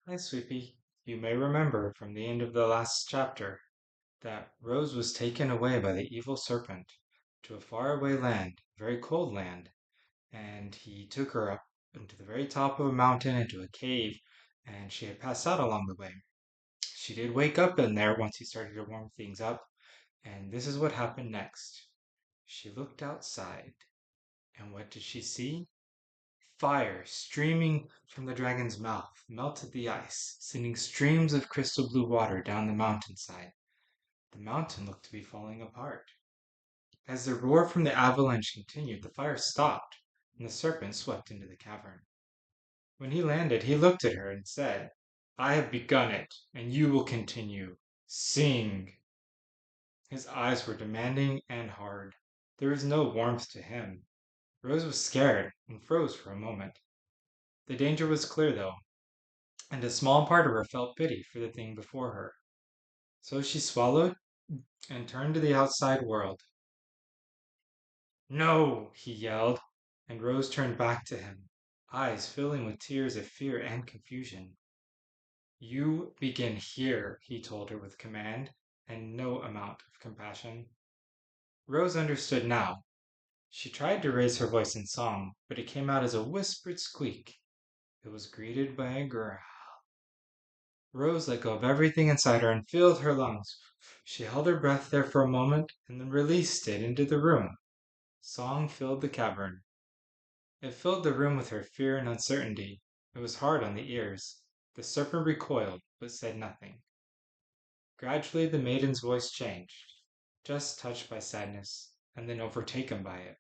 Hi, Sweepy. You may remember from the end of the last chapter that Rose was taken away by the evil serpent to a faraway land, a very cold land, and he took her up into the very top of a mountain into a cave, and she had passed out along the way. She did wake up in there once he started to warm things up, and this is what happened next. She looked outside, and what did she see? Fire streaming from the dragon's mouth melted the ice, sending streams of crystal blue water down the mountainside. The mountain looked to be falling apart. As the roar from the avalanche continued, the fire stopped, and the serpent swept into the cavern. When he landed, he looked at her and said, I have begun it, and you will continue. Sing! His eyes were demanding and hard. There was no warmth to him. Rose was scared and froze for a moment. The danger was clear, though, and a small part of her felt pity for the thing before her. So she swallowed and turned to the outside world. No, he yelled, and Rose turned back to him, eyes filling with tears of fear and confusion. You begin here, he told her with command and no amount of compassion. Rose understood now. She tried to raise her voice in song, but it came out as a whispered squeak. It was greeted by a growl. Rose let go of everything inside her and filled her lungs. She held her breath there for a moment and then released it into the room. Song filled the cavern. It filled the room with her fear and uncertainty. It was hard on the ears. The serpent recoiled, but said nothing. Gradually the maiden's voice changed, just touched by sadness, and then overtaken by it.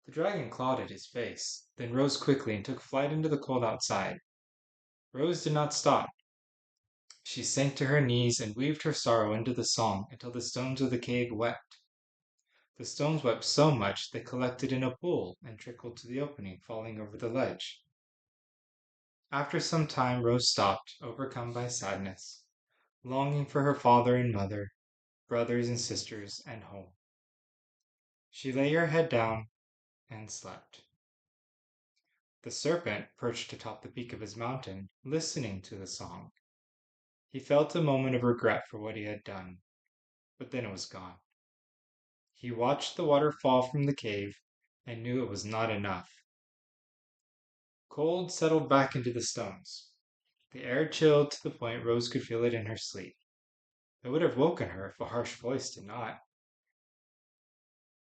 The dragon clawed at his face, then rose quickly and took flight into the cold outside. Rose did not stop. She sank to her knees and weaved her sorrow into the song until the stones of the cave wept. The stones wept so much they collected in a pool and trickled to the opening, falling over the ledge. After some time Rose stopped, overcome by sadness, longing for her father and mother, brothers and sisters, and home. She lay her head down and slept. The serpent perched atop the peak of his mountain, listening to the song. He felt a moment of regret for what he had done, but then it was gone. He watched the water fall from the cave and knew it was not enough. Cold settled back into the stones. The air chilled to the point Rose could feel it in her sleep. It would have woken her if a harsh voice did not.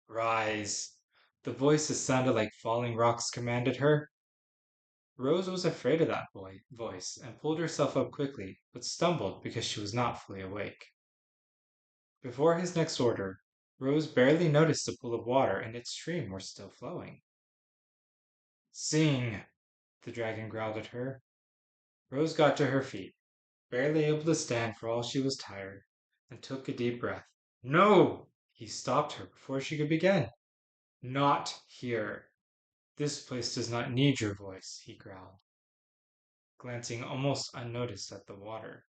Rise! The voice that sounded like falling rocks commanded her. Rose was afraid of that voice and pulled herself up quickly, but stumbled because she was not fully awake. Before his next order, Rose barely noticed the pool of water and its stream were still flowing. Sing! The dragon growled at her. Rose got to her feet, barely able to stand for all she was tired, and took a deep breath. No! He stopped her before she could begin. Not here. This place does not need your voice, he growled, glancing almost unnoticed at the water.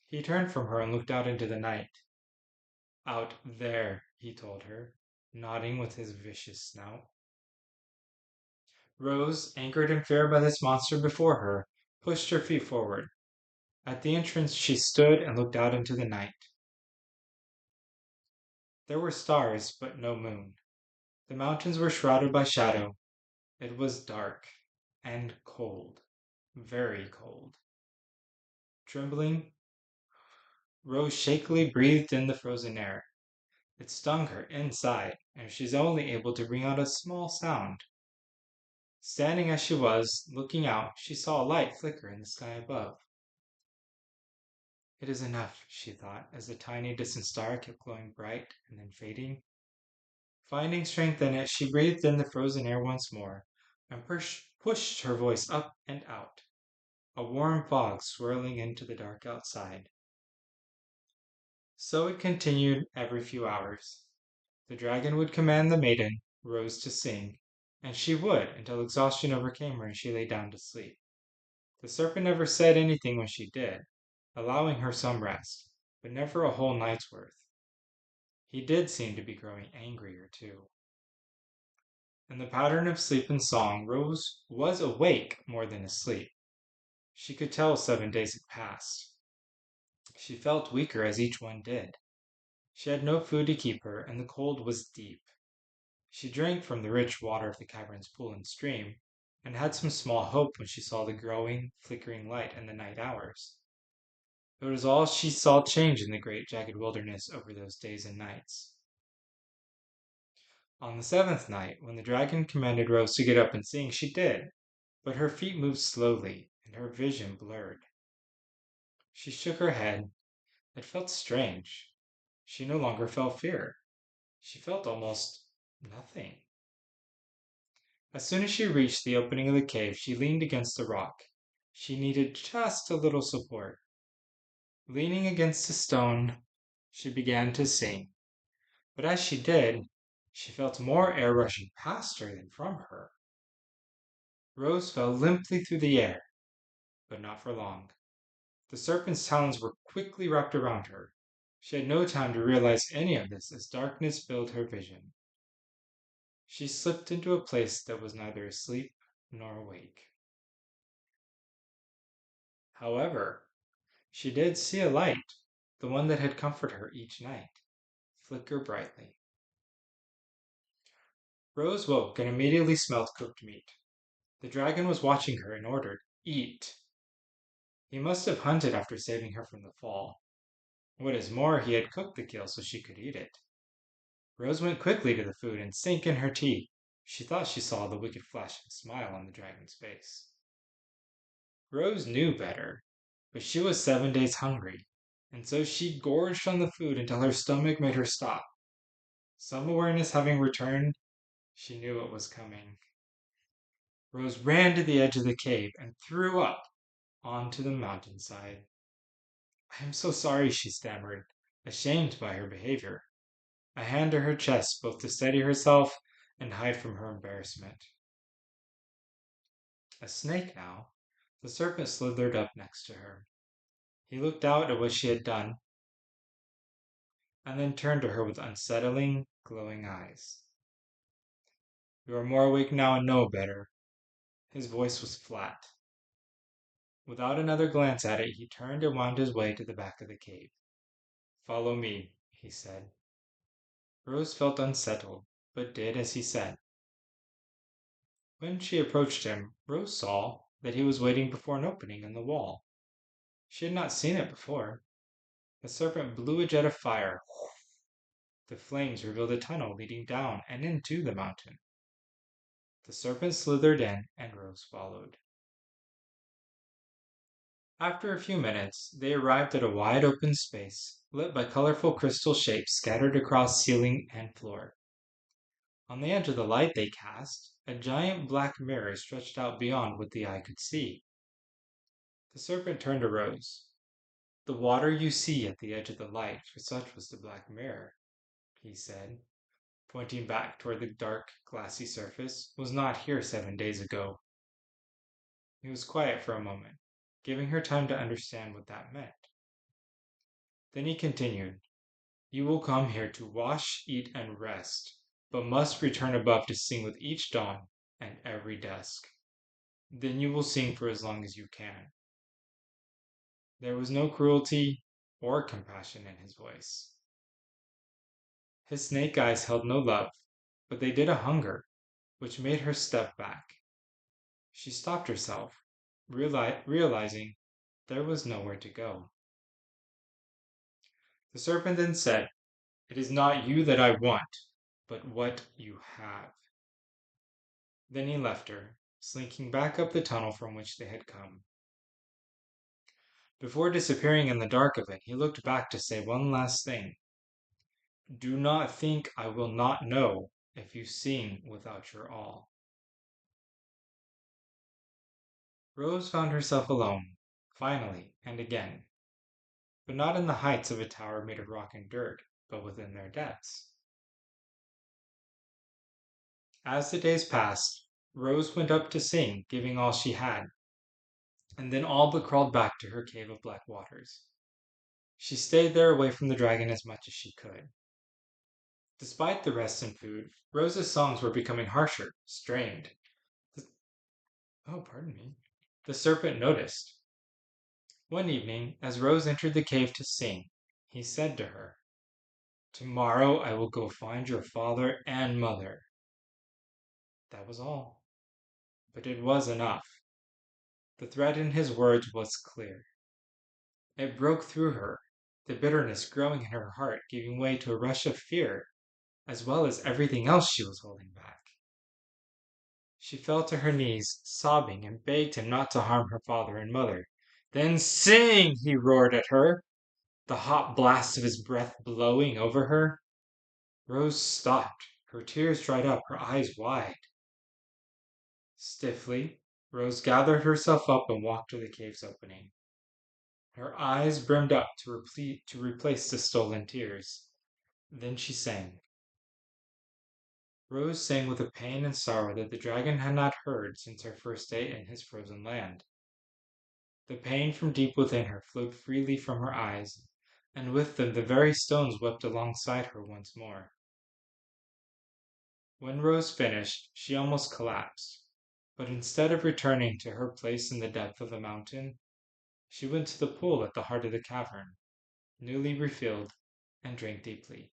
He turned from her and looked out into the night. Out there, he told her, nodding with his vicious snout. Rose, anchored in fear by this monster before her, pushed her feet forward. At the entrance she stood and looked out into the night. There were stars, but no moon. The mountains were shrouded by shadow. It was dark and cold, very cold. Trembling, Rose shakily breathed in the frozen air. It stung her inside, and she was only able to bring out a small sound. Standing as she was, looking out, she saw a light flicker in the sky above. It is enough, she thought, as the tiny distant star kept glowing bright and then fading. Finding strength in it, she breathed in the frozen air once more and pushed her voice up and out, a warm fog swirling into the dark outside. So it continued every few hours. The dragon would command the maiden, Rose, to sing, and she would until exhaustion overcame her and she lay down to sleep. The serpent never said anything when she did, allowing her some rest, but never a whole night's worth. He did seem to be growing angrier, too. In the pattern of sleep and song, Rose was awake more than asleep. She could tell 7 days had passed. She felt weaker as each one did. She had no food to keep her, and the cold was deep. She drank from the rich water of the cavern's pool and stream, and had some small hope when she saw the growing, flickering light in the night hours. It was all she saw change in the great jagged wilderness over those days and nights. On the seventh night, when the dragon commanded Rose to get up and sing, she did, but her feet moved slowly, and her vision blurred. She shook her head. It felt strange. She no longer felt fear. She felt almost nothing. As soon as she reached the opening of the cave, she leaned against the rock. She needed just a little support. Leaning against a stone, she began to sing. But as she did, she felt more air rushing past her than from her. Rose fell limply through the air, but not for long. The serpent's talons were quickly wrapped around her. She had no time to realize any of this as darkness filled her vision. She slipped into a place that was neither asleep nor awake. However, she did see a light, the one that had comforted her each night, flicker brightly. Rose woke and immediately smelled cooked meat. The dragon was watching her and ordered, "Eat." He must have hunted after saving her from the fall. What is more, he had cooked the kill so she could eat it. Rose went quickly to the food and sank in her tea. She thought she saw the wicked flashing smile on the dragon's face. Rose knew better, but she was 7 days hungry, and so she gorged on the food until her stomach made her stop. Some awareness having returned, she knew what was coming. Rose ran to the edge of the cave and threw up onto the mountainside. "I am so sorry," she stammered, ashamed by her behavior, a hand to her chest both to steady herself and hide from her embarrassment. A snake now, the serpent slithered up next to her. He looked out at what she had done, and then turned to her with unsettling, glowing eyes. "You are more awake now and know better." His voice was flat. Without another glance at it, he turned and wound his way to the back of the cave. "Follow me," he said. Rose felt unsettled, but did as he said. When she approached him, Rose saw that he was waiting before an opening in the wall. She had not seen it before. The serpent blew a jet of fire. The flames revealed a tunnel leading down and into the mountain. The serpent slithered in, and Rose followed. After a few minutes, they arrived at a wide open space, lit by colorful crystal shapes scattered across ceiling and floor. On the edge of the light they cast, a giant black mirror stretched out beyond what the eye could see. The serpent turned to Rose. "The water you see at the edge of the light, for such was the black mirror," he said, pointing back toward the dark, glassy surface, "was not here 7 days ago." He was quiet for a moment, giving her time to understand what that meant. Then he continued, "You will come here to wash, eat, and rest, but must return above to sing with each dawn and every dusk. Then you will sing for as long as you can." There was no cruelty or compassion in his voice. His snake eyes held no love, but they did a hunger, which made her step back. She stopped herself, realizing there was nowhere to go. The serpent then said, "It is not you that I want, but what you have." Then he left her, slinking back up the tunnel from which they had come. Before disappearing in the dark of it, he looked back to say one last thing. "Do not think I will not know if you sing without your all." Rose found herself alone, finally and again, but not in the heights of a tower made of rock and dirt, but within their depths. As the days passed, Rose went up to sing, giving all she had, and then all but crawled back to her cave of black waters. She stayed there away from the dragon as much as she could. Despite the rest and food, Rose's songs were becoming harsher, strained. The, oh, pardon me. The serpent noticed. One evening, as Rose entered the cave to sing, he said to her, "Tomorrow I will go find your father and mother." That was all, but it was enough. The threat in his words was clear. It broke through her, the bitterness growing in her heart giving way to a rush of fear, as well as everything else she was holding back. She fell to her knees, sobbing, and begged him not to harm her father and mother. "Then sing!" he roared at her, the hot blast of his breath blowing over her. Rose stopped, her tears dried up, her eyes wide. Stiffly, Rose gathered herself up and walked to the cave's opening. Her eyes brimmed up to replace the stolen tears. Then she sang. Rose sang with a pain and sorrow that the dragon had not heard since her first day in his frozen land. The pain from deep within her flowed freely from her eyes, and with them the very stones wept alongside her once more. When Rose finished, she almost collapsed, but instead of returning to her place in the depth of the mountain, she went to the pool at the heart of the cavern, newly refilled, and drank deeply.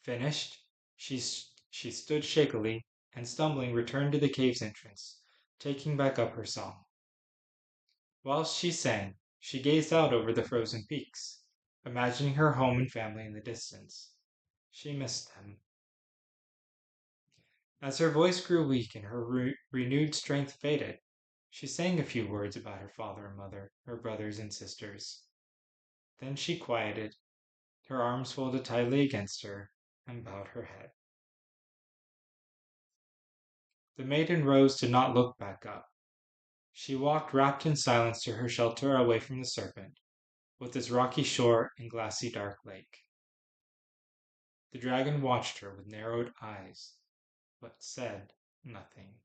Finished, she stood shakily, and stumbling returned to the cave's entrance, taking back up her song. Whilst she sang, she gazed out over the frozen peaks, imagining her home and family in the distance. She missed them. As her voice grew weak and her renewed strength faded, she sang a few words about her father and mother, her brothers and sisters. Then she quieted, her arms folded tightly against her, and bowed her head. The maiden Rose did not look back up. She walked wrapped in silence to her shelter away from the serpent, with its rocky shore and glassy dark lake. The dragon watched her with narrowed eyes, but said nothing.